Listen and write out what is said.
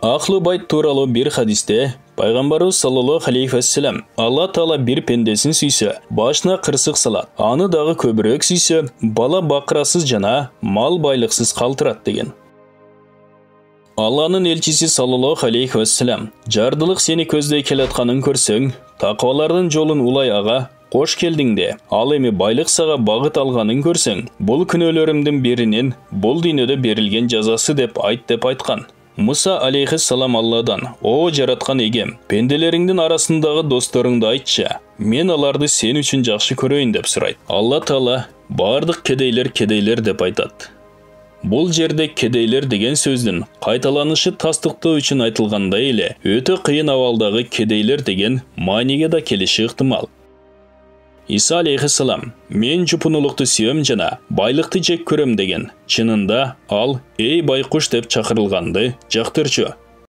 Ақлы байт туралы bir hadiste Пайғамбарымыз саллаллаху алейхи вассалам Алла Таала bir пендесін сүйсе, башына қырсық салады. Аны дағы көбірек сүйсе, бала бақырасыз жана мал байлықсыз қалтырат деген. Алланың елчisi саллаллаху алейхи вассалам жардылық сені көздей келатқанын көрсең, тақвалардың жолын улай аға қош келдің де, ал эми байлық саға бағыт алғанын көрсең, бұл күнөөлөрүмдүн биринин бұл дүйнөдө берилген жазасы деп айт деп айткан. Муса алейхиссалам Алладан: "О жараткан эгем, пенделериңдин арасындагы досторуңду айтчы, мен аларды сен үчүн жакшы көрөйүн" деп сурайт. Алла Таала бардык кедейлер деп айтат. Бұл жерде кедейлер деген сөздің қайталанышы тастықтау үшін айтылғандай эле, өтө кыйын абалдагы кедейлер деген мааниге да келиши ыктымал. Иса алейхиссалам: "Мен жупунулукту сүйөм жана байлыкты жек көрөм" деген. Чынында ал "Эй байкуш" деп чакырылганды жактырчу.